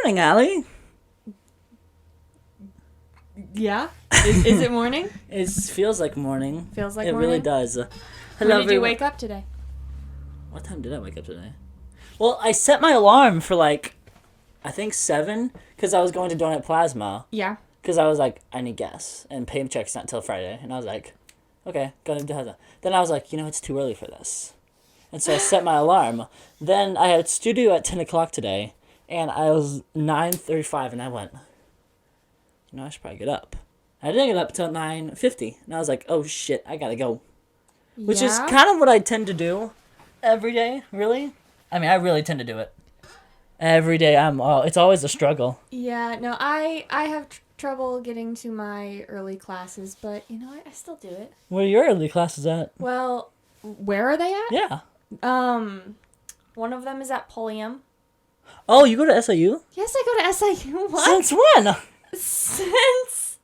morning, Allie. Yeah? Is it morning? It feels like morning. Feels like it morning? It really does. When Hello, did you wake up today? What time did I wake up today? Well, I set my alarm for I think 7, because I was going to Donut Plasma. Yeah. Because I was like, I need gas, and paycheck's not till Friday. And I was like, okay, go to Plasma. Then I was like, it's too early for this. And so I set my alarm. Then I had studio at 10 o'clock today, and I was 9:35, and I went, I should probably get up. I didn't get up until 9:50, and I was like, oh shit, I gotta go. Yeah? Which is kind of what I tend to do every day, really. I mean, I really tend to do it. Every day, it's always a struggle. Yeah, no, I have trouble getting to my early classes, but, I still do it. Where are your early classes at? Well, where are they at? Yeah. One of them is at Pulliam. Oh, you go to SIU? Yes, I go to SIU. What? Since when? Since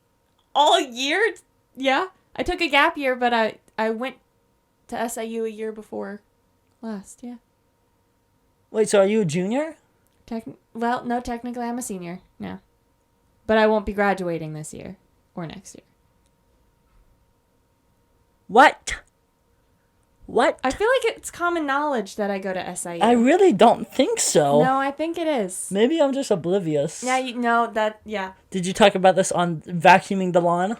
all year. Yeah. I took a gap year, but I went to SIU a year before last, yeah. Wait, so are you a junior? Well, no, technically I'm a senior. No. But I won't be graduating this year or next year. What? I feel like it's common knowledge that I go to SIU. I really don't think so. No, I think it is. Maybe I'm just oblivious. Yeah, yeah. Did you talk about this on vacuuming the lawn?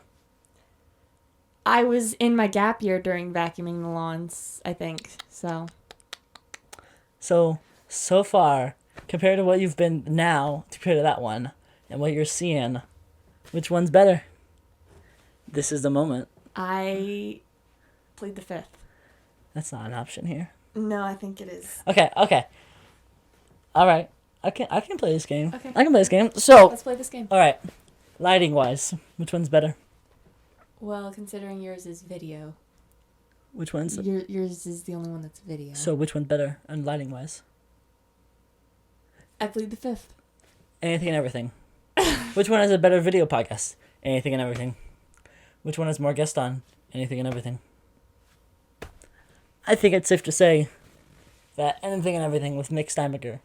I was in my gap year during vacuuming the lawns, I think, so. So far, compared to what you've been now, compared to that one, and what you're seeing, which one's better? This is the moment. I plead the fifth. That's not an option here. No, I think it is. Okay. All right. I can play this game. Okay. I can play this game. So, let's play this game. All right. Lighting wise, which one's better? Well, considering yours is video. Which one's? Yours is the only one that's video. So which one's better on lighting wise? I plead the fifth. Anything and everything. Which one has a better video podcast? Anything and everything. Which one has more guests on? Anything and everything. I think it's safe to say that anything and everything with Nick Steinberger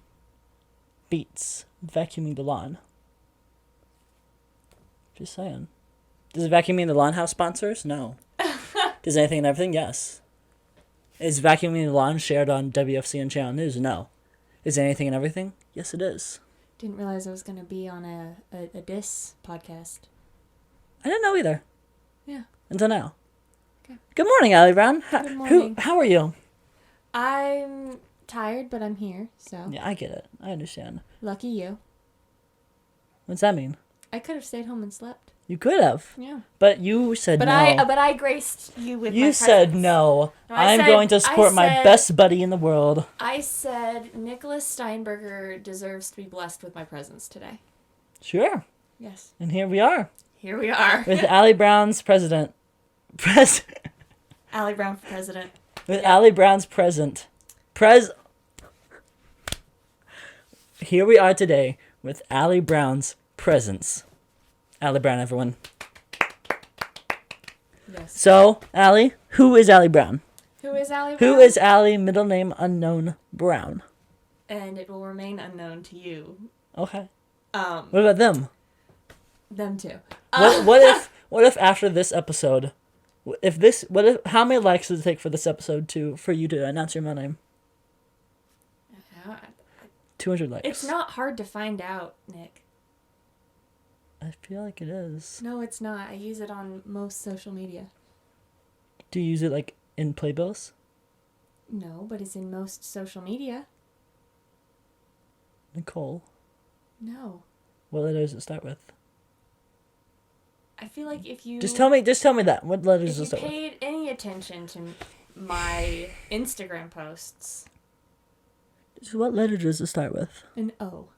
beats vacuuming the lawn. Just saying. Does vacuuming the lawn have sponsors? No. Does anything and everything? Yes. Is vacuuming the lawn shared on WFC and Channel News? No. Is anything and everything? Yes, it is. Didn't realize I was going to be on a diss podcast. I didn't know either. Yeah. Until now. Okay. Good morning, Allie Brown. Good morning. How are you? I'm tired, but I'm here, so. Yeah, I get it. I understand. Lucky you. What's that mean? I could have stayed home and slept. You could have. Yeah. But you said no. But I graced you with my presence. You said no. I'm going to support my best buddy in the world. I said Nicholas Steinberger deserves to be blessed with my presence today. Sure. Yes. And here we are. Here we are. With Allie Brown's president. Allie Brown for president. With Allie Brown's present. Here we are today with Allie Brown's presence. Allie Brown, everyone. Yes. So, Allie, who is Allie Brown? Who is Allie Brown? Who is Allie, middle name unknown, Brown? And it will remain unknown to you. Okay. What about them? Them too. What if after this episode, how many likes does it take for this episode for you to announce your middle name? 200 likes. It's not hard to find out, Nick. I feel like it is. No, it's not. I use it on most social media. Do you use it in playbills? No, but it's in most social media. Nicole. No. What letter does it start with? I feel like if you... Just tell me that. What letter does it start with? If you paid any attention to my Instagram posts... What letter does it start with? An O.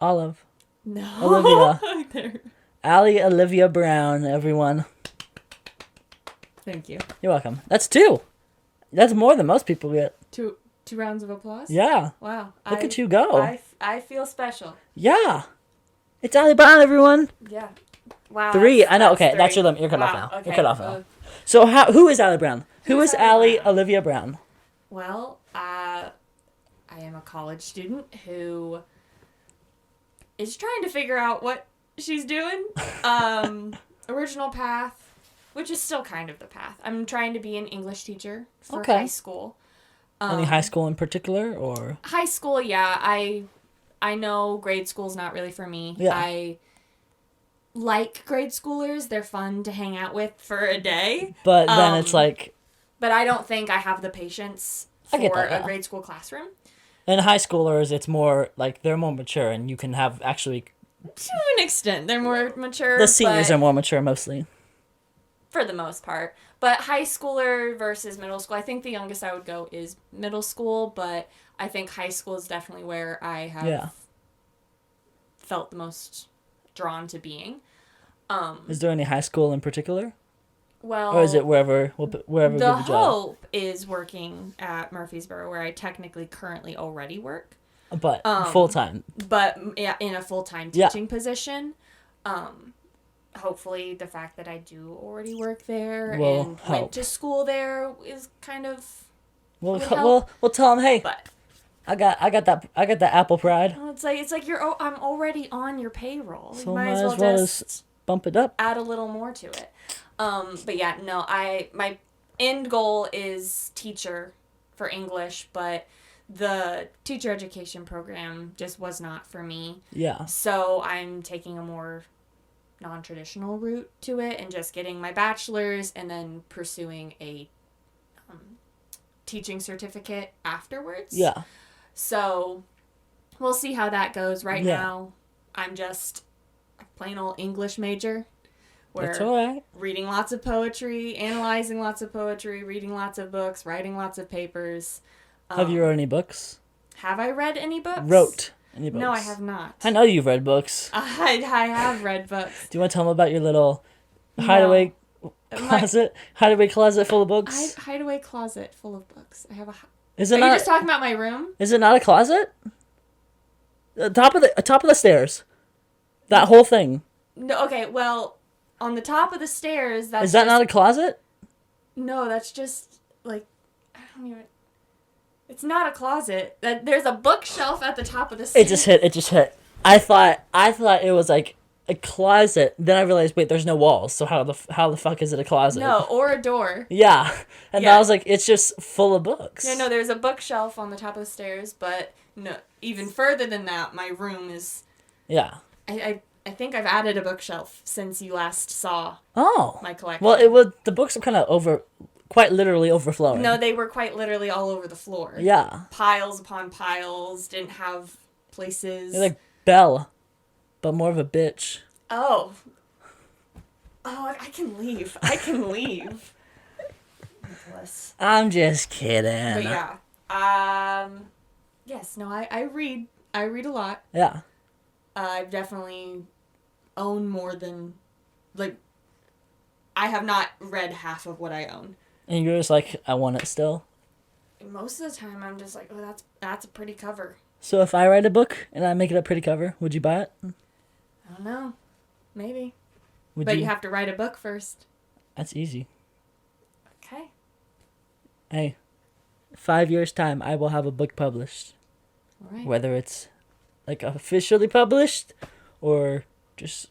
Olive. No. Olivia. Allie Olivia Brown, everyone. Thank you. You're welcome. That's 2. That's more than most people get. 2 rounds of applause? Yeah. Wow. Look at you go. I feel special. Yeah. It's Allie Brown, everyone. Yeah. Wow. 3. I know. Okay, 3. that's your limit. You're cut off now. Okay. You're cut off now. So who is Allie Brown? Who is Allie Olivia Brown? Well, I am a college student who is trying to figure out what she's doing. Original path, which is still kind of the path. I'm trying to be an English teacher for high school. Any high school in particular, or? High school, yeah. I know grade school's not really for me. Yeah. I like grade schoolers. They're fun to hang out with for a day. But then it's like... But I don't think I have the patience for a grade school classroom. And high schoolers, it's more like they're more mature, and you can have actually... To an extent, they're more mature. The seniors are more mature, mostly. For the most part. But high schooler versus middle school, I think the youngest I would go is middle school, but I think high school is definitely where I have felt the most drawn to being. Is there any high school in particular? Well, or is it wherever the hope is working at Murfreesboro, where I technically currently already work. But full-time. But yeah, in a full-time teaching position. Hopefully the fact that I do already work there and went to school there is kind of we'll tell them, hey, but I got that apple pride. It's like I'm already on your payroll. So you might as well just bump it up. Add a little more to it. But yeah, no, my end goal is teacher for English, but the teacher education program just was not for me. Yeah. So I'm taking a more non-traditional route to it and just getting my bachelor's and then pursuing a teaching certificate afterwards. Yeah. So we'll see how that goes. Right now, I'm just a plain old English major. That's all right. Reading lots of poetry, analyzing lots of poetry, reading lots of books, writing lots of papers. Have you read any books? Have I read any books? Wrote any books? No, I have not. I know you've read books. I have read books. Do you want to tell them about your little hideaway closet? Hideaway closet full of books? Hideaway closet full of books. I have a... Are you just talking about my room? Is it not a closet? Top of the stairs. That whole thing. No, okay, well, on the top of the stairs, that's Is that not a closet? No, that's just, like, I don't even... It's not a closet. There's a bookshelf at the top of the stairs. It just hit. I thought it was, like, a closet. Then I realized, wait, there's no walls, so how the fuck is it a closet? No, or a door. Yeah. And I was like, it's just full of books. Yeah, no, there's a bookshelf on the top of the stairs, but no, even further than that, my room is... Yeah. I think I've added a bookshelf since you last saw my collection. Well, the books are kind of quite literally overflowing. No, they were quite literally all over the floor. Yeah. Piles upon piles, didn't have places. You're like Belle, but more of a bitch. Oh, I can leave. Nicholas. I'm just kidding. But yeah. Yes, no, I read. I read a lot. Yeah. I definitely own more than, like, I have not read half of what I own. And you're just like, I want it still? Most of the time, I'm just like, oh, that's a pretty cover. So if I write a book and I make it a pretty cover, would you buy it? I don't know. Maybe. But you have to write a book first. That's easy. Okay. Hey, 5 years' time, I will have a book published. All right. Whether it's, like, officially published or just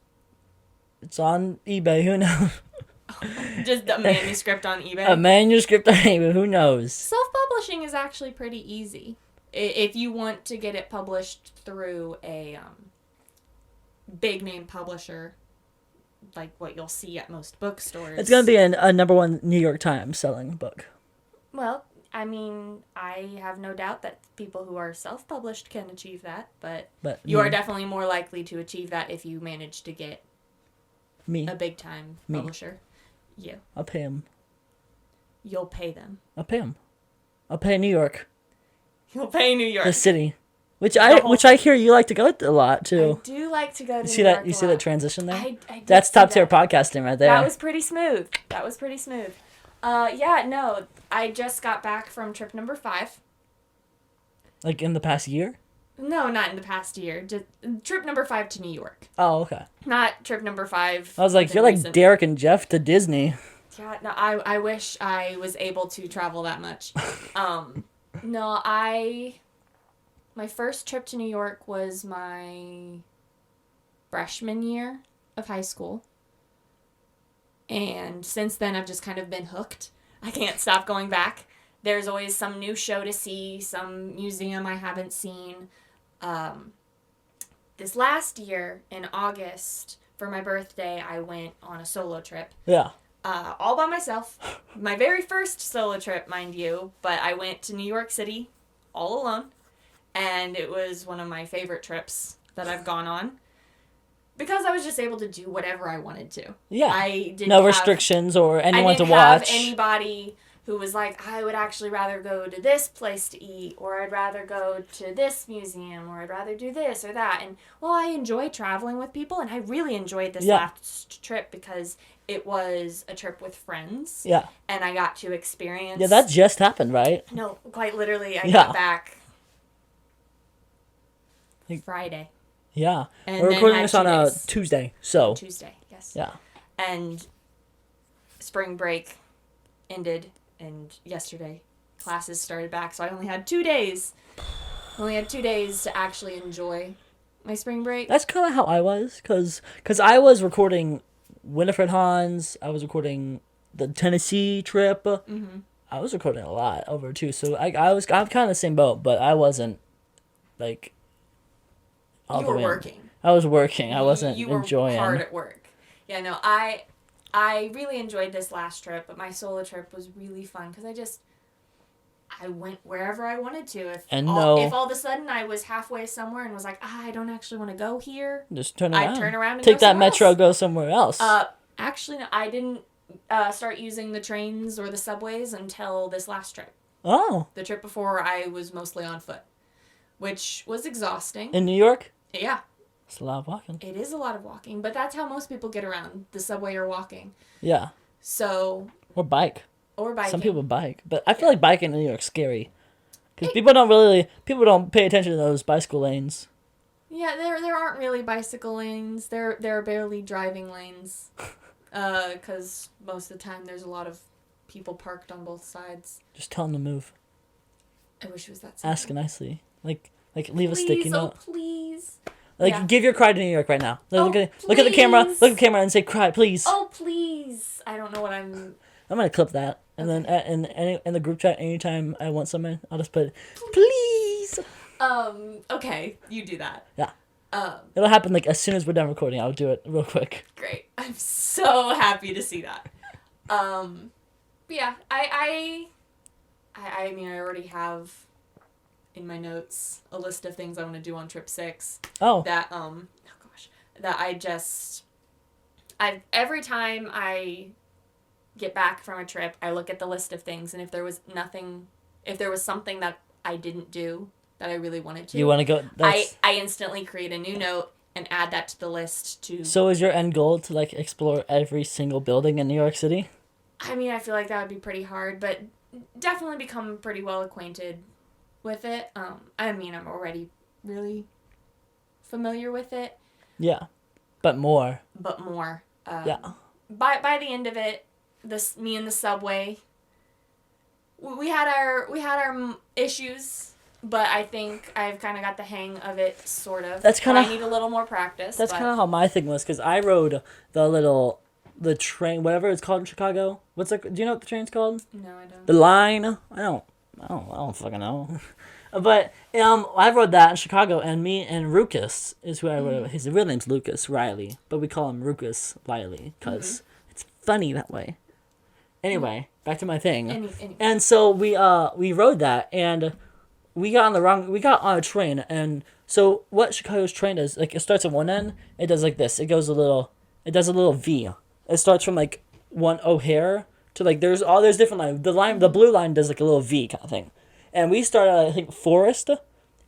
it's on eBay, who knows? Just a manuscript on eBay? A manuscript on eBay, who knows? Self-publishing is actually pretty easy. If you want to get it published through a big-name publisher, like what you'll see at most bookstores. It's going to be a #1 New York Times selling book. Well, I mean, I have no doubt that people who are self-published can achieve that, but you are definitely more likely to achieve that if you manage to get a big-time publisher. You. I'll pay them. You'll pay them. I'll pay them. I'll pay New York. You'll pay New York. The city. Which I hear you like to go to a lot, too. I do like to go to New York. You see that transition there? I That's top-tier podcasting right there. That was pretty smooth. Yeah, no, I just got back from trip number 5. Like in the past year? No, not in the past year. Just trip number 5 to New York. Oh, okay. Not trip number 5. I was like, you're like Derek and Jeff to Disney. Yeah, no, I wish I was able to travel that much. No, my first trip to New York was my freshman year of high school. And since then, I've just kind of been hooked. I can't stop going back. There's always some new show to see, some museum I haven't seen. This last year, in August, for my birthday, I went on a solo trip. Yeah. All by myself. My very first solo trip, mind you. But I went to New York City all alone. And it was one of my favorite trips that I've gone on. Because I was just able to do whatever I wanted to. Yeah. I didn't no restrictions or anyone to watch. I didn't have anybody who was like, I would actually rather go to this place to eat, or I'd rather go to this museum, or I'd rather do this or that. And, well, I enjoy traveling with people, and I really enjoyed this last trip because it was a trip with friends. Yeah. And I got to experience... Yeah, that just happened, right? No, quite literally, I got back Friday. Yeah. And we're recording this on a Tuesday, so... Tuesday, yes. Yeah. And spring break ended, and yesterday classes started back, so I only had 2 days. I only had 2 days to actually enjoy my spring break. That's kind of how I was, because I was recording Winifred Hans, I was recording the Tennessee trip. Mm-hmm. I was recording a lot over, too, so I'm kind of the same boat, but I wasn't, like... You were working. I was working. I wasn't enjoying. You were hard at work. Yeah, no, I really enjoyed this last trip, but my solo trip was really fun because I went wherever I wanted to. If all of a sudden I was halfway somewhere and was like, I don't actually want to go here, just turn around. I'd turn around and take go that metro, else. Go somewhere else. Actually, no, I didn't start using the trains or the subways until this last trip. Oh. The trip before, I was mostly on foot, which was exhausting. In New York? Yeah. It's a lot of walking. It is a lot of walking, but that's how most people get around, the subway or walking. Yeah. So... Or bike. Or biking. Some people bike. But I feel like biking in New York's scary. Because people don't pay attention to those bicycle lanes. Yeah, there aren't really bicycle lanes. There are barely driving lanes. Because most of the time there's a lot of people parked on both sides. Just tell them to move. I wish it was that simple. Ask nicely. Like leave a sticky note. Oh, please. Give your cry to New York right now. Look at the camera. Look at the camera and say, "Cry, please." Oh, please! I don't know what I'm gonna clip that, and then in the group chat, anytime I want something, I'll just put, "Please." Okay, you do that. Yeah. It'll happen as soon as we're done recording. I'll do it real quick. Great! I'm so happy to see that. But yeah, I mean, I already have in my notes a list of things I want to do on trip 6. Oh. That every time I get back from a trip, I look at the list of things, and if there was something that I didn't do that I really wanted to, you want to go? I instantly create a new note and add that to the list to. So is your end goal to explore every single building in New York City? I mean, I feel like that would be pretty hard, but definitely become pretty well acquainted with it. I mean, I'm already really familiar with it. Yeah, but more. Yeah. By the end of it, me and the subway, we had our issues, but I think I've kind of got the hang of it, sort of. I need a little more practice. That's kind of how my thing was, because I rode the train, whatever it's called in Chicago. Do you know what the train's called? No, I don't. The line? I don't fucking know. But I rode that in Chicago, and me and Ruckus is who I rode with. His real name's Lucas Riley, but we call him Ruckus Riley because it's funny that way. Anyway, back to my thing. Anyway. And so we rode that, and we got on a train, and so what Chicago's train does, it starts at one end, it does this. It does a little V. It starts from one O'Hare to there's different lines. The blue line does a little V kind of thing. And we started at, I think, Forest,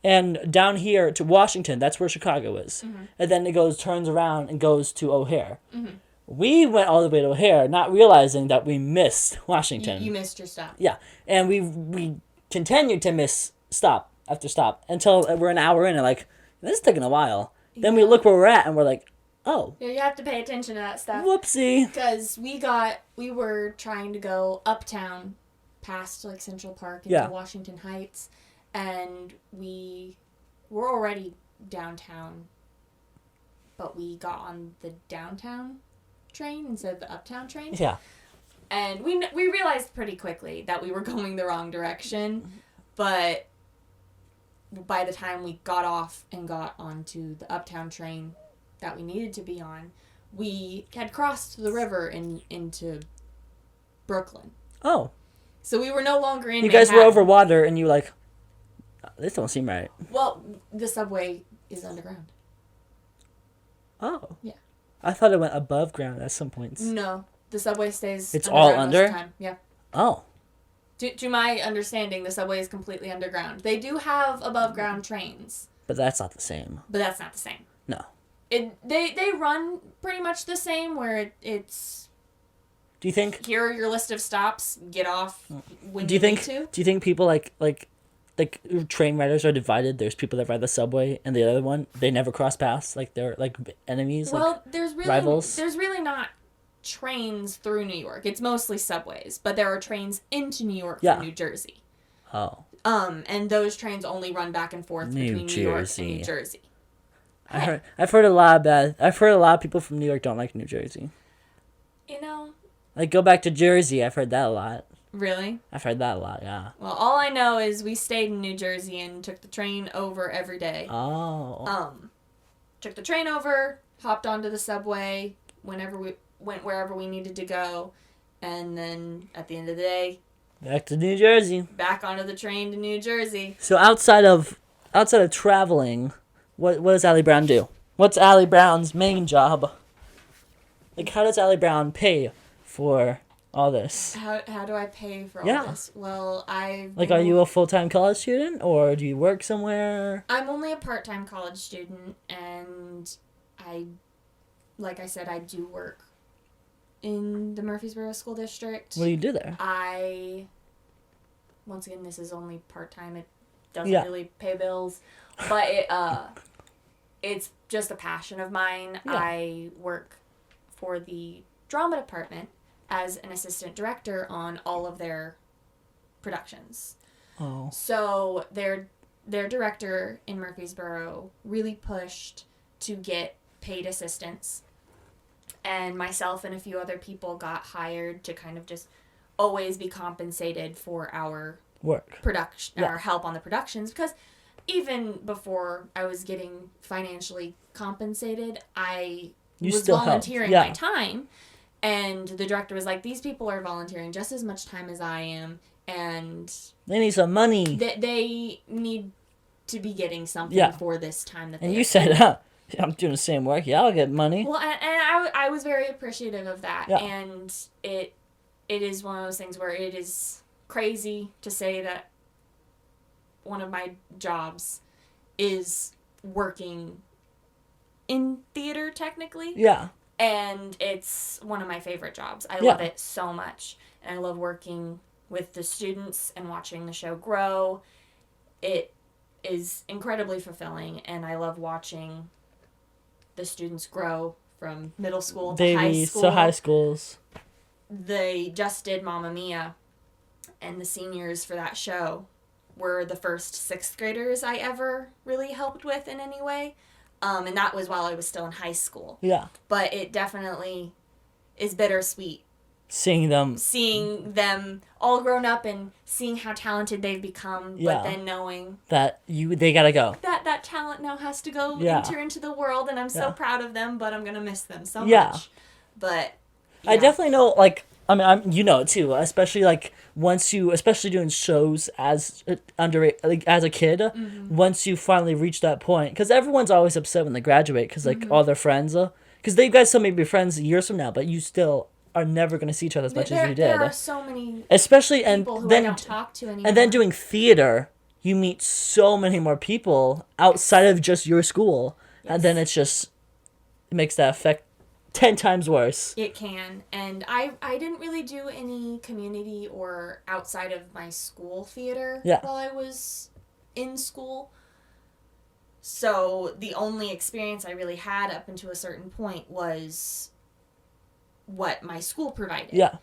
and down here to Washington, that's where Chicago is. Mm-hmm. And then it turns around and goes to O'Hare. Mm-hmm. We went all the way to O'Hare, not realizing that we missed Washington. You missed your stop. Yeah, and we continued to miss stop after stop until we're an hour in, and this is taking a while. Yeah. Then we look where we're at, and we're like, oh. Yeah, you have to pay attention to that stuff. Whoopsie. Because we were trying to go uptown past Central Park into Washington Heights, and we were already downtown but we got on the downtown train instead of the uptown train. Yeah. And we realized pretty quickly that we were going the wrong direction, but by the time we got off and got onto the uptown train that we needed to be on, we had crossed the river into Brooklyn. Oh. So we were no longer in You guys Manhattan. were over water, and you were like, this don't seem right. Well, the subway is underground. Oh. Yeah. I thought it went above ground at some points. No, the subway stays. It's all underground most of under? the time. Yeah. Oh. To my understanding, the subway is completely underground. They do have above ground trains, But that's not the same. but that's not the same. No. They run pretty much the same, where it's Do you think... here are your list of stops, get off when Do you you think... need to. Do you think people like train riders are divided? There's people that ride the subway, and the other one, they never cross paths? Like, they're like enemies? Well, like, there's rivals? really not trains through New York. It's mostly subways, but there are trains into New York Yeah. from New Jersey. Oh. And those trains only run back and forth between New York and New Jersey. I've heard a lot of people from New York don't like New Jersey. You know, Like, go back to Jersey. I've heard that a lot. really? I've heard that a lot, yeah. Well, all I know is we stayed in New Jersey and took the train over every day. Oh. Took the train over, hopped onto the subway whenever we went wherever we needed to go, and then at the end of the day, Back to New Jersey. back onto the train to New Jersey. So outside of traveling, what does Allie Brown do? What's Allie Brown's main job? Like, how does Allie Brown pay for all this? How do I pay for all Yeah. this? Well, Like, are you a full-time college student, or do you work somewhere? I'm only a part-time college student, and like I said, I do work in the Murfreesboro School District. What do you do there? Once again, this is only part-time. It doesn't Yeah. really pay bills, but it's just a passion of mine. Yeah. I work for the drama department as an assistant director on all of their productions. Oh. So their director in Murfreesboro really pushed to get paid assistants, and myself and a few other people got hired to kind of just always be compensated for our Work. production, Yeah. our help on the productions, because even before I was getting financially compensated, I You was still help. volunteering Yeah. my time, and the director was like, these people are volunteering just as much time as I am, and They need some money. they need to be getting something Yeah. for this time that And they you said, I'm doing the same work. Yeah, I'll get money. well, and I was very appreciative of that, Yeah. and it is one of those things where it is crazy to say that one of my jobs is working in theater, technically. Yeah. And it's one of my favorite jobs. I Yeah. love it so much. And I love working with the students and watching the show grow. It is incredibly fulfilling, and I love watching the students grow from middle school to high Babies school. to high schools. They just did Mamma Mia, and the seniors for that show were the first 6th graders I ever really helped with in any way. And that was while I was still in high school. Yeah. But it definitely is bittersweet Seeing them. seeing them all grown up and seeing how talented they've become, Yeah. but then knowing They gotta go. that talent now has to go Yeah. enter into the world, and I'm so Yeah. proud of them, but I'm gonna miss them so Yeah. much. But I yeah. definitely know, like, I mean, you know it too, especially, like, especially doing shows as as a kid, Mm-hmm. once you finally reach that point, because everyone's always upset when they graduate, because, like, Mm-hmm. all their friends, because you guys still may be friends years from now, but you still are never going to see each other as much as you did. There are so many Especially, and people who I then, don't talk to anymore. and then doing theater, you meet so many more people outside of just your school, and then it makes that effect 10 times worse. It can. And I didn't really do any community or outside of my school theater Yeah. while I was in school. So the only experience I really had up until a certain point was what my school provided. Yeah.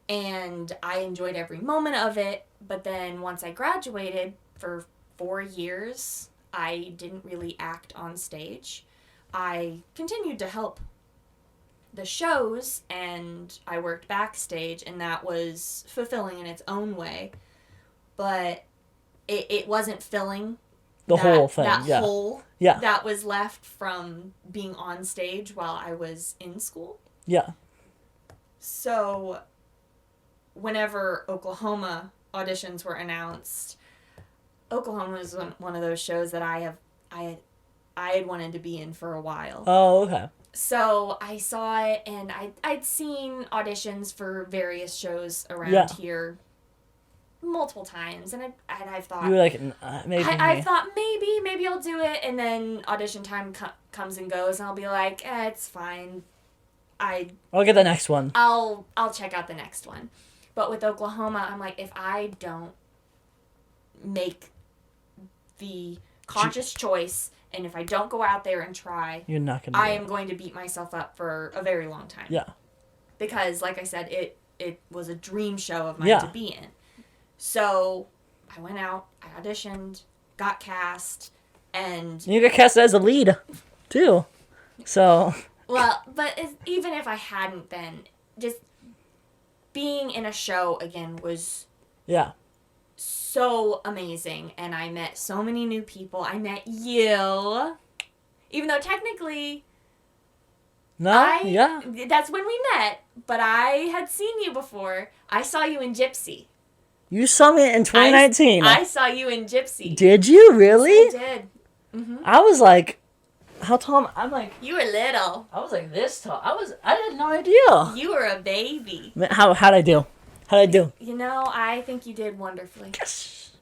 And I enjoyed every moment of it. But then once I graduated, for 4 years, I didn't really act on stage. I continued to help the shows, and I worked backstage, and that was fulfilling in its own way. But it wasn't filling The whole thing, that yeah. hole Yeah. that was left from being on stage while I was in school. Yeah. So whenever Oklahoma auditions were announced, Oklahoma was one of those shows that I had wanted to be in for a while. Oh, okay. So I saw it, and I'd seen auditions for various shows around here multiple times, and I've thought, you were like, maybe. I thought maybe I'll do it, and then audition time comes and goes, and I'll be like, it's fine. I'll get the next one. I'll check out the next one. But with Oklahoma, I'm like, if I don't make the conscious choice, and if I don't go out there and try, you're not gonna. I am going to beat myself up for a very long time. Yeah. Because, like I said, it was a dream show of mine to be in. So I went out, I auditioned, got cast, and you got cast as a lead, too. So. Well, but even if I hadn't been, just being in a show again was so amazing, and I met so many new people. I met you, even though technically that's when we met, but I had seen you before. I saw you in Gypsy. You saw me in 2019. I saw you in Gypsy. Did you really? Yes, I did. Mm-hmm. I was like, how tall? I'm like, you were little. I was like this tall. I had no idea. You were a baby. How'd I do? How'd I do? You know, I think you did wonderfully. Yes.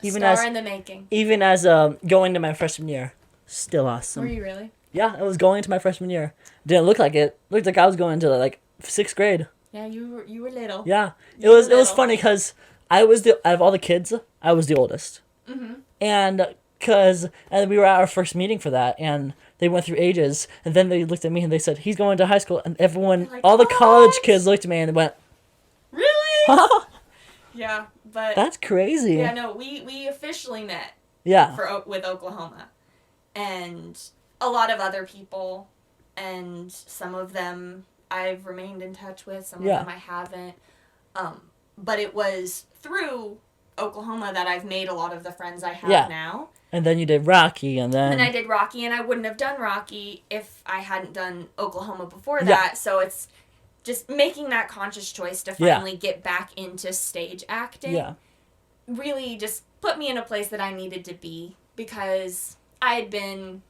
Star in the making. Even as going to my freshman year, still awesome. Were you really? Yeah, I was going into my freshman year. Didn't look like it. Looked like I was going to like 6th grade. Yeah, you were little. Yeah, it was funny because I was out of all the kids, I was the oldest. Mm-hmm. And we were at our first meeting for that, and they went through ages, and then they looked at me and they said, he's going to high school, and everyone, like, all the college kids looked at me and went, really? Yeah, but that's crazy. Yeah, no, we officially met. Yeah. With Oklahoma, and a lot of other people, and some of them I've remained in touch with, some of them I haven't. But it was through Oklahoma that I've made a lot of the friends I have now. And then you did Rocky, and then... And I did Rocky, and I wouldn't have done Rocky if I hadn't done Oklahoma before that. So it's just making that conscious choice to finally get back into stage acting. Yeah. Really just put me in a place that I needed to be, because I had been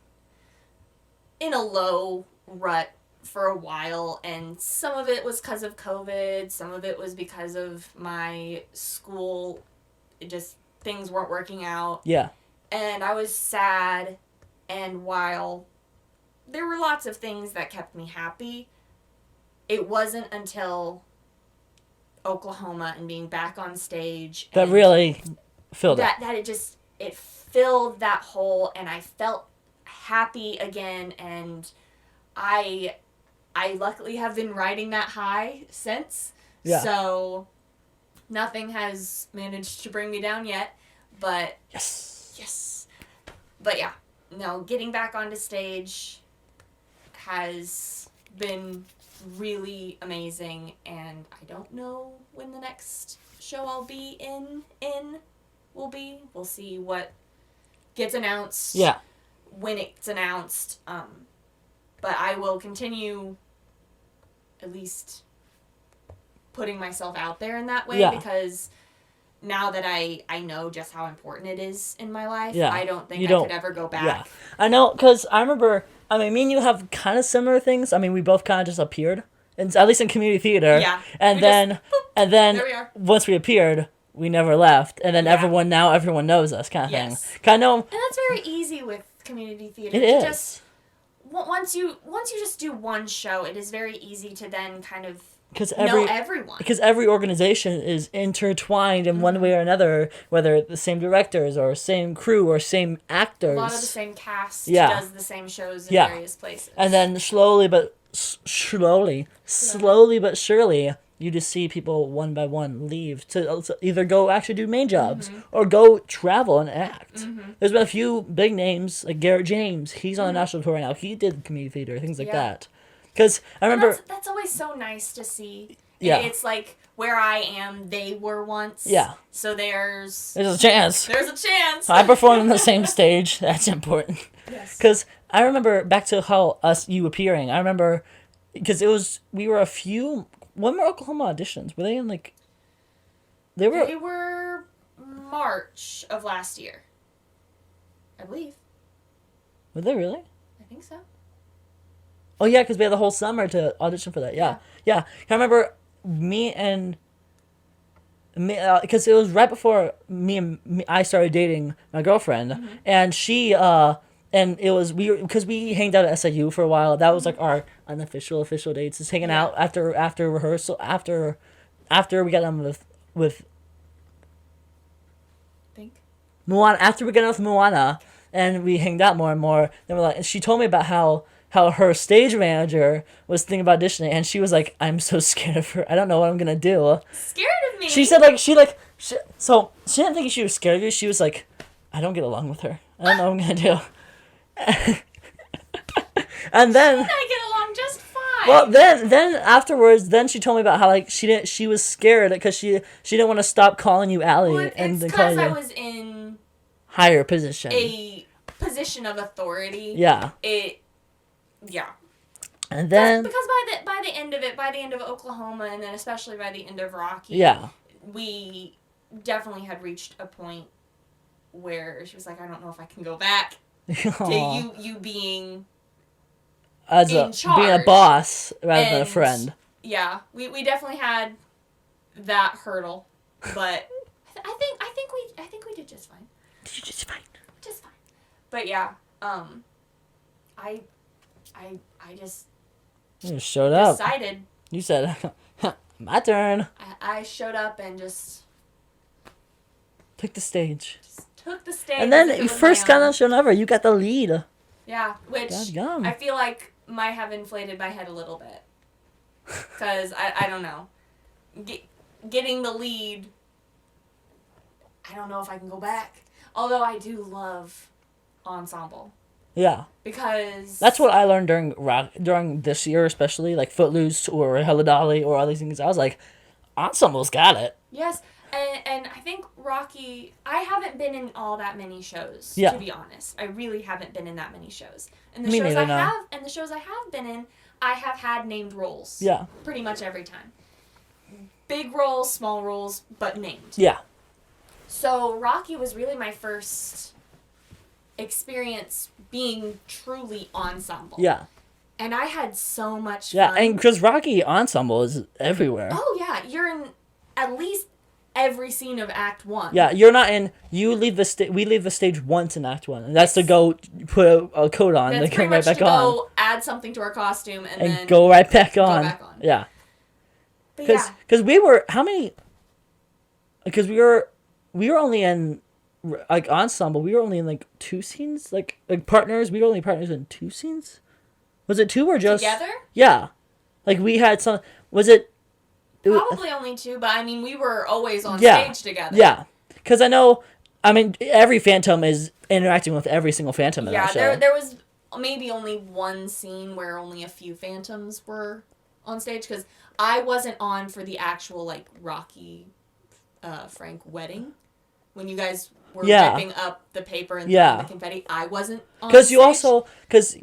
in a low rut for a while, and some of it was because of COVID, some of it was because of my school, just things weren't working out. Yeah. And I was sad, and while there were lots of things that kept me happy, it wasn't until Oklahoma and being back on stage that really filled that it filled that hole, and I felt happy again, and I luckily have been riding that high since. Yeah. So nothing has managed to bring me down yet, but yes. But yeah, no, getting back onto stage has been really amazing, and I don't know when the next show I'll be in will be. We'll see what gets announced. Yeah. When it's announced. But I will continue at least putting myself out there in that way, because now that I know just how important it is in my life, I don't think I could ever go back. Yeah. I know, because I remember, me and you have kind of similar things. We both kind of just appeared, at least in community theater. Yeah. And then there we are. Once we appeared, we never left. And then everyone knows us kind of thing. And that's very easy with community theater. It is. Just, once you just do one show, it is very easy to then kind of know everyone. Because every organization is intertwined in one way or another, whether the same directors or same crew or same actors. A lot of the same cast does the same shows in various places. And then slowly but surely, you just see people one by one leave to either go actually do main jobs or go travel and act. There's been a few big names like Garrett James. He's on a national tour right now. He did community theater, things like that. Because I remember that's always so nice to see. Yeah. It's like where I am, they were once. Yeah. So there's a chance. There's a chance. I performed on the same stage. That's important. Yes. Because I remember back to how you appearing. I remember because we were a few. When were Oklahoma auditions? Were they in like? They were March of last year. I believe. Were they really? I think so. Oh yeah, because we had the whole summer to audition for that. Yeah. I remember because it was right before I started dating my girlfriend, and she and it was because we hanged out at SIU for a while. That was like our unofficial official dates, just hanging out after rehearsal after we got done with Moana. After we got done with Moana, and we hanged out more and more. Then we're like, and she told me about how her stage manager was thinking about auditioning, and she was like, I'm so scared of her. I don't know what I'm gonna do. Scared of me? She said so she didn't think she was scared of you. She was like, I don't get along with her. I don't know what I'm gonna do. And then I get along just fine. Well, then afterwards, she told me about how like she was scared because she didn't want to stop calling you Allie. Well, it's because I was in higher position, a position of authority. Yeah. Yeah. And then because by the end of Oklahoma, and then especially by the end of Rocky, we definitely had reached a point where she was like, I don't know if I can go back to you being in charge, being a boss rather than a friend. Yeah, we definitely had that hurdle, but I think we did just fine. Just fine. Just fine. But yeah, I just you showed up. Decided. You said, my turn. I showed up and just took the stage. And then you first got on show ever. You got the lead. Yeah, which I feel like might have inflated my head a little bit. Because, I don't know. Getting the lead, I don't know if I can go back. Although I do love ensemble. Yeah. Because that's what I learned during this year, especially like Footloose or Hello Dolly or all these things. I was like, ensemble's got it. Yes, and I think Rocky. I haven't been in all that many shows. To be honest, I really haven't been in that many shows. And the shows I have been in, I have had named roles. Yeah. Pretty much every time. Big roles, small roles, but named. Yeah. So Rocky was really my first experience being truly ensemble. Yeah. And I had so much fun. Yeah, and because Rocky ensemble is everywhere. Oh, yeah. You're in at least every scene of Act 1. Yeah, you're not in... We leave the stage once in Act 1. And that's to go put a coat on. That's come right back on. Go add something to our costume and then... go right back on. Yeah. Because we were... How many... Because we were only in... Like, ensemble, we were only in, like, 2 scenes? Like partners? We were only partners in 2 scenes? Was it 2 or just... Together? Yeah. Like, we had some... Was it... Probably only 2, but, I mean, we were always on stage together. Yeah. Because every Phantom is interacting with every single Phantom in that show. Yeah, there was maybe only one scene where only a few Phantoms were on stage, because I wasn't on for the actual, like, Rocky Frank wedding. When you guys were ripping up the paper and the confetti, I wasn't on stage. Because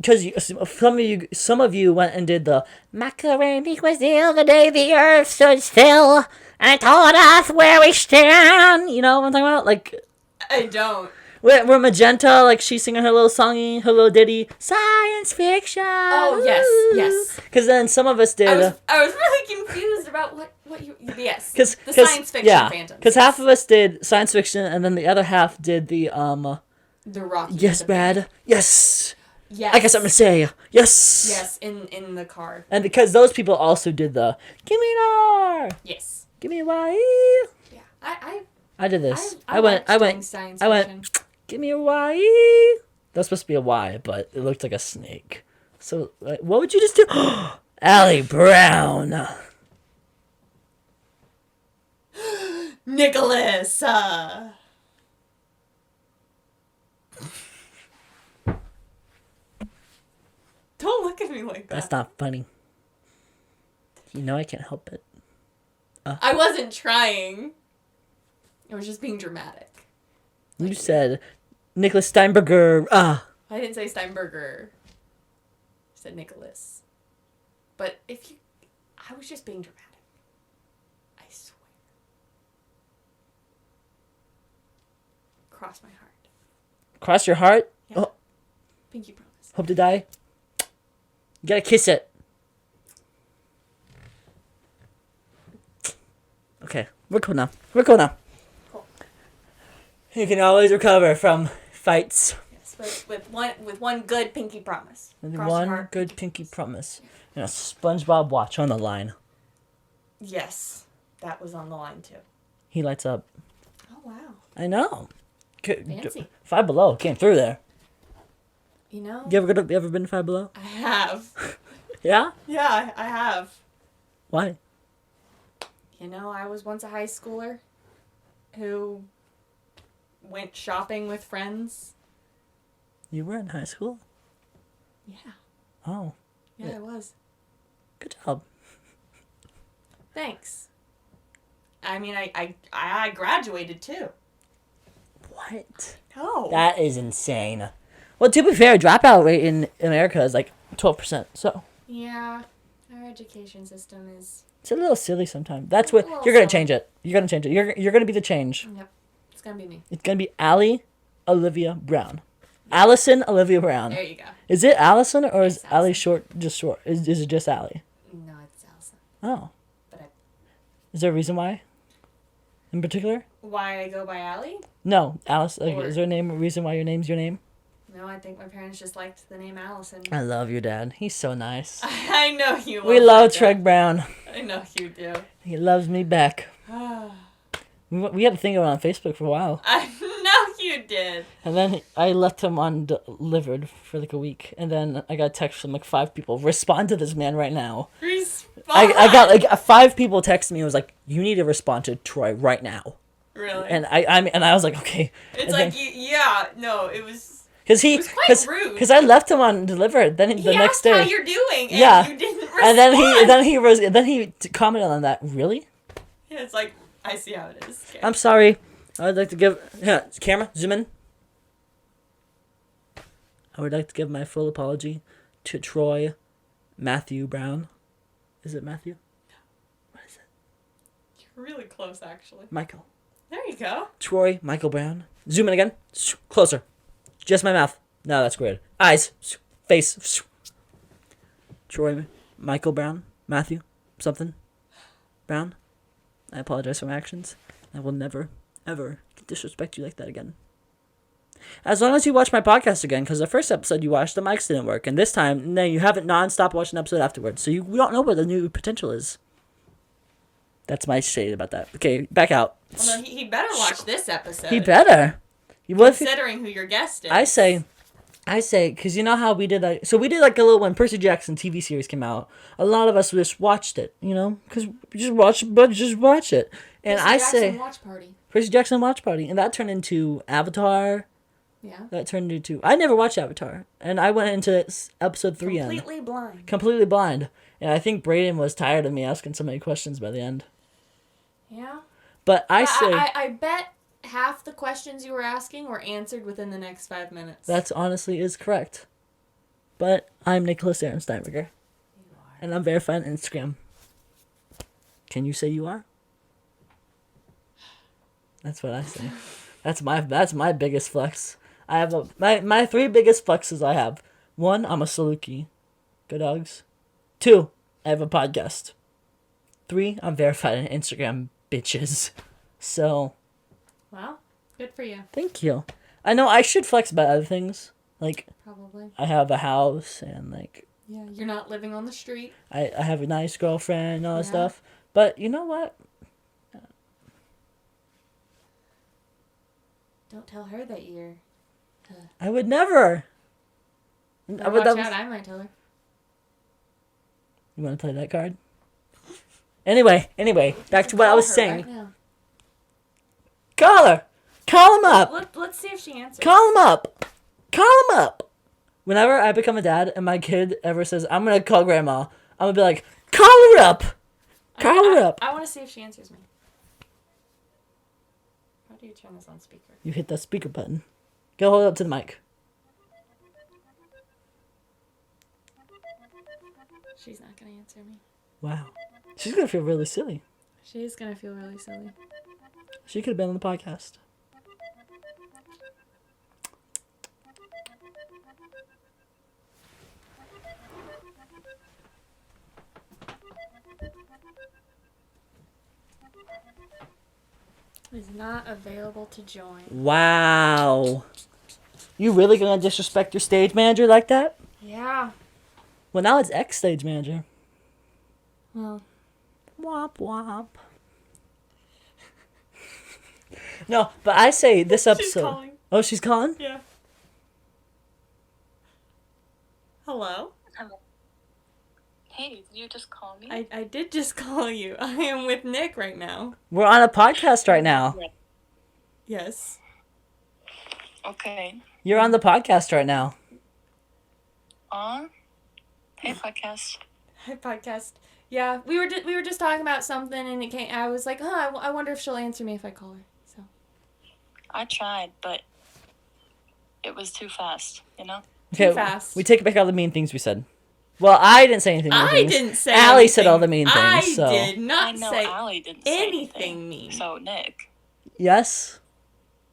some of you went and did the Macaroni was ill the day the earth stood still and told us where we stand. You know what I'm talking about? Like, I don't. We're Magenta, like she's singing her little songy, her little ditty, science fiction. Oh yes. Because then some of us did. I was really confused about what you. Yes. The science fiction Phantoms. Because half of us did science fiction, and then the other half did the The Rocky. Yes, Brad. Yes. Yes. I got something to say. Yes. Yes, in the car. And because those people also did the Give me an R. Yes. Give me a Y. Yeah. I did this. I went. Give me a Y. That's supposed to be a Y, but it looked like a snake. So, what would you just do? Allie Brown. Nicholas. Don't look at me like that. That's not funny. You know I can't help it. I wasn't trying. I was just being dramatic. You said Nicholas Steinberger. I didn't say Steinberger. I said Nicholas. But I was just being dramatic. I swear. Cross my heart. Cross your heart? Yeah. Oh, Pinky promise. hope to die. You gotta kiss it. Okay, we're cool now. Cool. You can always recover from fights. Yes, with one good pinky promise. With Cross your one heart. good pinky promise. And a SpongeBob watch on the line. Yes, that was on the line too. He lights up. Oh wow. I know. Fancy. Five Below came through there. You know? You ever been to Five Below? I have. Yeah? Yeah, I have. Why? You know, I was once a high schooler who went shopping with friends. You were in high school? Yeah. Oh. Yeah, I was. Good job. Thanks. I mean, I graduated too. What? No. That is insane. Well, to be fair, dropout rate in America is like 12%. So Yeah, our education system is. it's a little silly sometimes. That's what you're gonna change it. You're gonna change it. You're gonna be the change. Yep, it's gonna be me. It's gonna be Allie Olivia Brown. Allison Olivia Brown. There you go. Is it Allison or is It's Allie Allison. short? Is it just Allie? No, it's Allison. Oh. But Is there a reason why? In particular? why I go by Allie? No, Alice. Like, Or- is there a reason why your name's your name? No, I think my parents just liked the name Allison. I love your dad. He's so nice. I know you. We love Trey. Treg Brown. I know you do. He loves me back. We had a thing on Facebook for a while. I know you did. And then I left him undelivered for like a week. And then I got a text from like 5 people. Respond to this man right now. Respond. I got like 5 people texted me. It was like, you need to respond to Troy right now. Really? And I was like, okay. It's and like, then, yeah, no, it was. Cause It was quite rude. Because I left him undelivered. Then the He next asked day. how you're doing, and Yeah. you didn't respond. And then he commented on that. Really? Yeah, it's like, I see how it is. Okay. I'm sorry. I'd like to give camera zoom in. I would like to give my full apology to Troy Matthew Brown. Is it Matthew? What is it? You're really close, actually. Michael. There you go. Troy Michael Brown. Zoom in again. Closer. Just my mouth. No, that's weird. Eyes. Face. Troy Michael Brown. Matthew. Something. Brown. I apologize for my actions. I will never, ever disrespect you like that again. As long as you watch my podcast again, because the first episode you watched, the mics didn't work. And this time, no, you haven't non-stop watched an episode afterwards. So we don't know what the new potential is. That's my shade about that. Okay, back out. Well, no, he better watch this episode. He better. Considering who your guest is. I say, because you know how we did that. So we did like a little, when Percy Jackson TV series came out, a lot of us just watched it, you know, because we just watch it. And Percy I Jackson say, watch party. Percy Jackson watch party. And that turned into Avatar. Yeah. That turned into, I never watched Avatar. And I went into episode 3 Completely blind. Completely blind. And I think Brayden was tired of me asking so many questions by the end. Yeah. But I bet half the questions you were asking were answered within the next 5 minutes. That's honestly is correct. But I'm Nicholas Aaron Steinberger. You are. And I'm verified on Instagram. Can you say you are? That's what I say. That's my biggest flex. I have my 3 biggest flexes I have. 1, I'm a Saluki. Go dogs. 2, I have a podcast. 3, I'm verified on Instagram, bitches. So Well, good for you. thank you. I know I should flex about other things. Like Probably. I have a house and like Yeah, you're not living on the street. I have a nice girlfriend and all that Yeah. stuff. But you know what? Don't tell her that you're... I would never. Watch that out, I might tell her. You want to play that card? Anyway, back to what I was Call her saying. right now. Call her. Call him up. Let's see if she answers. Call him up. Call him up. Whenever I become a dad and my kid ever says, I'm going to call grandma, I'm going to be like, call her up. Call her up. I want to see if she answers me. How do you turn this on speaker? You hit that speaker button. Go hold it up to the mic. She's not going to answer me. Wow. She's going to feel really silly. She's going to feel really silly. She could have been on the podcast. Is not available to join. Wow. You really gonna disrespect your stage manager like that? Yeah. Well, now it's ex-stage manager. Well. Womp womp. No, but I say this episode... She's calling. Oh, she's calling? Yeah. Hello? Hello. Hey, did you just call me? I did just call you. I am with Nick right now. We're on a podcast right now. Yes. Okay. You're on the podcast right now. Hey, podcast. Hi, podcast. Yeah, we were just talking about something, and it came. I was like, I wonder if she'll answer me if I call her. So. I tried, but it was too fast, you know? Okay, Too fast. we take back all the mean things we said. Well, I didn't say anything. I didn't say Allie anything. said all the mean things. I So. did not I know say Allie didn't say anything mean. So, Nick. Yes?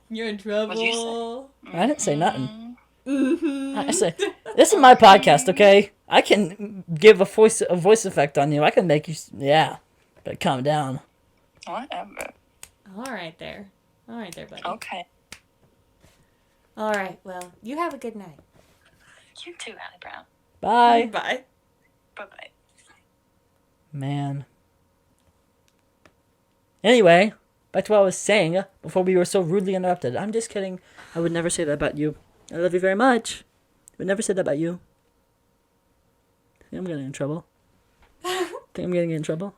You're in trouble. What'd you say? I didn't say nothing. Mm-hmm. I say, this is my podcast, okay? I can give a voice effect on you. I can make you, yeah. But calm down. Whatever. All right there, buddy. Okay. All right. Well, you have a good night. You too, Allie Brown. Bye. Bye. Bye-bye. Man. Anyway, back to what I was saying before we were so rudely interrupted. I'm just kidding. I would never say that about you. I love you very much. I would never say that about you. Think I'm getting in trouble? Think I'm getting in trouble?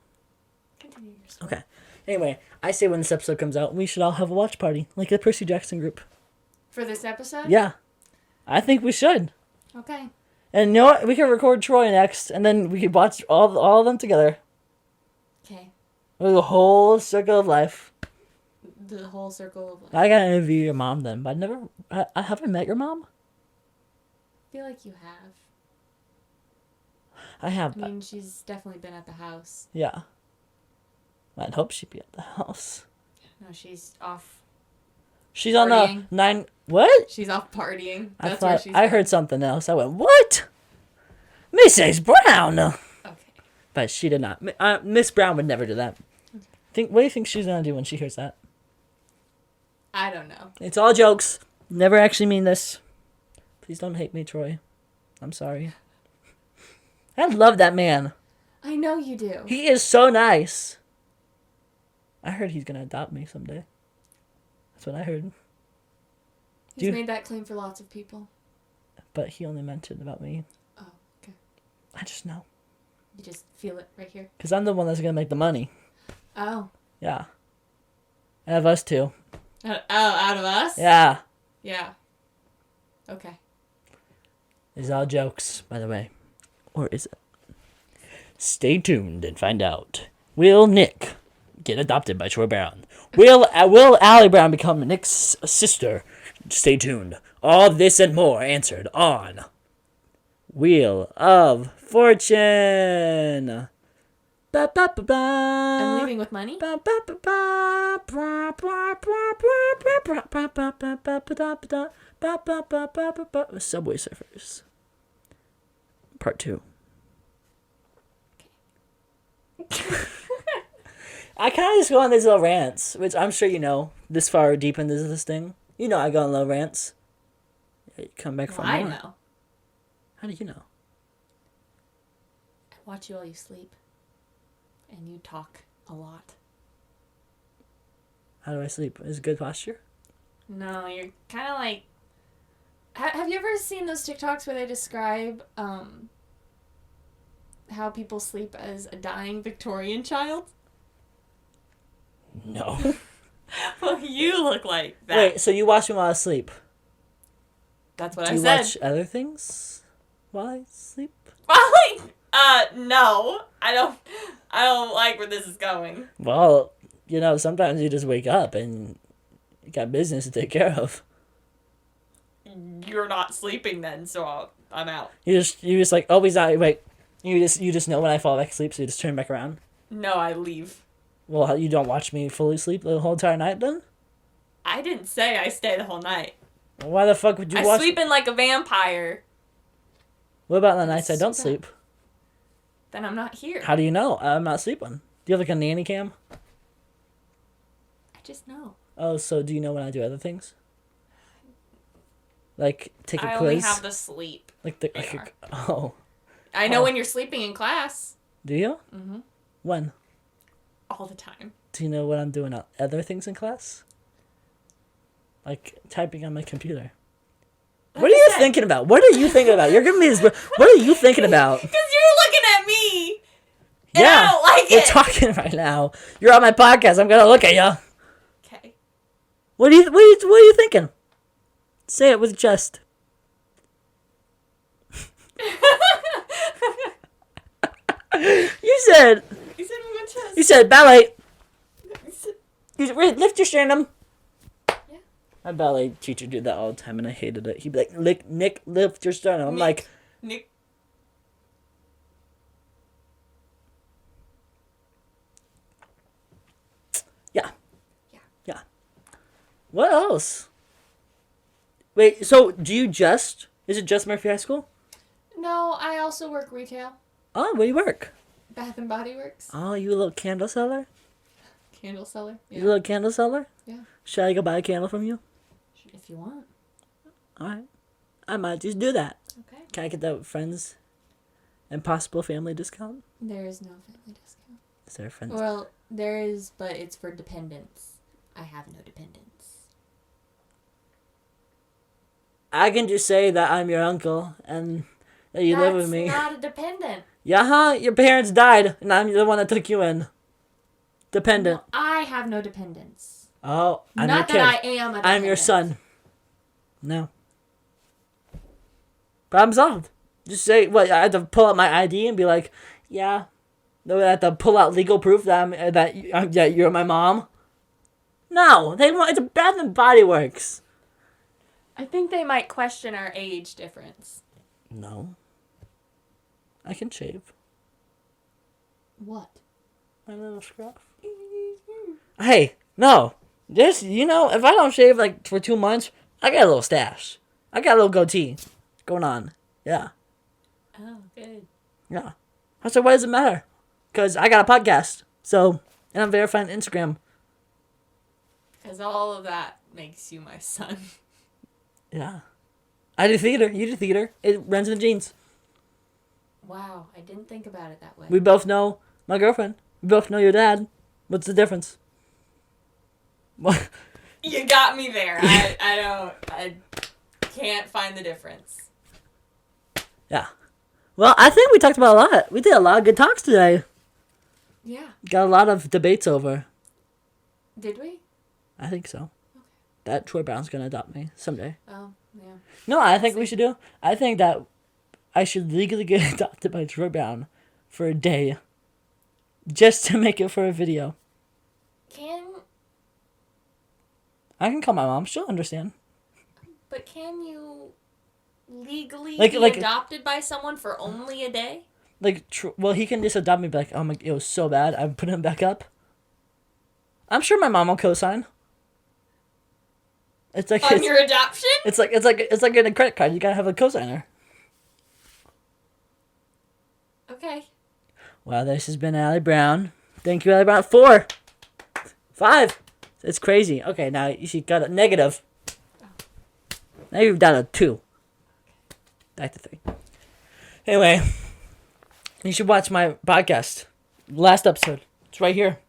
Continue your story. Okay. Anyway, I say when this episode comes out, we should all have a watch party. Like the Percy Jackson group. For this episode? Yeah. I think we should. Okay. And you know what? We can record Troy next, and then we could watch all of them together. Okay. The whole circle of life. The whole circle of life. I gotta interview your mom then, but I haven't met your mom? I feel like you have. I have. I mean, she's definitely been at the house. Yeah. I'd hope she'd be at the house. No, she's off. She's on the Partying. 9... What? She's off partying. I That's where thought she's I at. heard something else. I went, what? Mrs. Brown! Okay. But she did not. Miss Brown would never do that. What do you think she's gonna do when she hears that? I don't know. It's all jokes. Never actually mean this. Please don't hate me, Troy. I'm sorry. I love that man. I know you do. He is so nice. I heard he's gonna adopt me someday. That's what I heard. He's made that claim for lots of people. But he only mentioned about me. Oh, okay. I just know. You just feel it right here. Because I'm the one that's gonna make the money. Oh. Yeah. Out of us two. Out of us? Yeah. Yeah. Okay. It's all jokes, by the way. Or is it? Stay tuned and find out. Will Nick get adopted by Troy Brown? Will Allie Brown become Nick's sister? Stay tuned. All this and more answered on Wheel of Fortune. Ba, ba, ba, ba. I'm leaving with money? Ba, ba, ba, ba. Bra, bra, bra, bra, bra, bra, bra, bra, bra, ba, da, ba, da. Ba, ba, ba, ba, ba, ba. Subway Surfers. Part 2. I kind of just go on these little rants, which I'm sure you know, this far deep into this thing. You know I go on little rants. You come back from I more. know. How do you know? I watch you while you sleep. And you talk a lot. How do I sleep? Is it good posture? No, you're kind of like... Have you ever seen those TikToks where they describe how people sleep as a dying Victorian child? No. Well, you look like that. Wait, so you watch me while I sleep? That's what Do I you said. watch other things while I sleep? No. I don't like where this is going. Well, sometimes you just wake up and you got business to take care of. You're not sleeping then, so I'm out. You just like, oh, he's not. Wait, you just know when I fall back asleep, so you just turn back around. No, I leave. Well, you don't watch me fully sleep the whole entire night, then? I didn't say I stay the whole night. Well, why the fuck would you watch? I sleep in like a vampire. What about the nights I don't sleep? Then I'm not here. How do you know I'm not sleeping? Do you have like a nanny cam? I just know. Oh, so do you know when I do other things? Like take a quiz. I only have the sleep. Oh. I know when you're sleeping in class. Do you? Mhm. When? All the time. Do you know what I'm doing other things in class? Like typing on my computer. Like what are you thinking about? What are you thinking about? You're giving me this. What are you thinking about? Because you're looking at me. And Yeah, I don't like we're it. talking right now. You're on my podcast. I'm gonna look at you. Okay. What are you thinking? Say it with chest. You said. You said we went chest. You said ballet. You said, Lift your sternum. yeah. My ballet teacher did that all the time, and I hated it. He'd be like, Nick, lift your sternum. I'm like, Nick. yeah. Yeah. Yeah. What else? Wait, so is it just Murphy High School? No, I also work retail. Oh, where do you work? Bath and Body Works. Oh, you a little candle seller? Candle seller. Yeah. You a little candle seller? Yeah. Should I go buy a candle from you? If you want. Alright. I might just do that. Okay. Can I get the friends and possible family discount? There is no family discount. Is there a friends? Well, there is, but it's for dependents. I have no dependents. I can just say that I'm your uncle and that you live with me. That's not a dependent. Yeah, your parents died and I'm the one that took you in. Dependent. No, I have no dependents. Oh, I'm Not your that kid. I am a dependent. I'm your son. No. Problem solved. Just say, what, I had to pull out my ID and be like, yeah. No, I have to pull out legal proof that you're my mom. No, they want, it's a Bath and Body Works. I think they might question our age difference. No. I can shave. What? My little scruff. Hey, no. This, if I don't shave like for 2 months, I got a little stash. I got a little goatee going on. Yeah. Oh, good. Yeah. I said, why does it matter? Because I got a podcast. So, and I'm verified on Instagram. Because all of that makes you my son. Yeah. I do theater. You do theater. It runs in the genes. Wow, I didn't think about it that way. We both know my girlfriend. We both know your dad. What's the difference? What? You got me there. I can't find the difference. Yeah. Well, I think we talked about a lot. We did a lot of good talks today. Yeah. Got a lot of debates over. Did we? I think so. Okay. That Troy Brown's gonna adopt me someday. Oh, yeah. No, I think we should do. I think that I should legally get adopted by Troy Brown for a day. Just to make it for a video. I can call my mom. She'll understand. But can you legally Like- be like- adopted by someone for only a day? Well, he can just adopt me. And be like, oh my, it was so bad. I'm putting him back up. I'm sure my mom will co-sign. It's like On your adoption? It's like getting a credit card. You gotta have a co-signer. Okay. Well, this has been Allie Brown. Thank you, Allie Brown. 4, 5. It's crazy. Okay, now you got a negative. Now you're down to 2. Back to 3. Anyway, you should watch my podcast. Last episode. It's right here.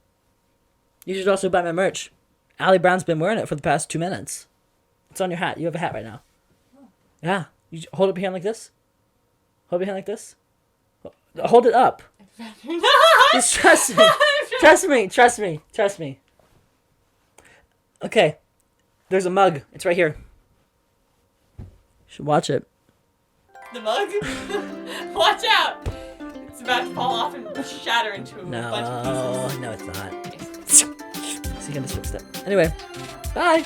You should also buy my merch. Allie Brown's been wearing it for the past 2 minutes. It's on your hat. You have a hat right now. Yeah. You hold up your hand like this. Hold your hand like this. Hold it up. Just trust me. Trust me. Okay. There's a mug. It's right here. You should watch it. The mug? Watch out! It's about to fall off and shatter into a bunch of pieces. No, it's not. So you can just fix that. Anyway, bye.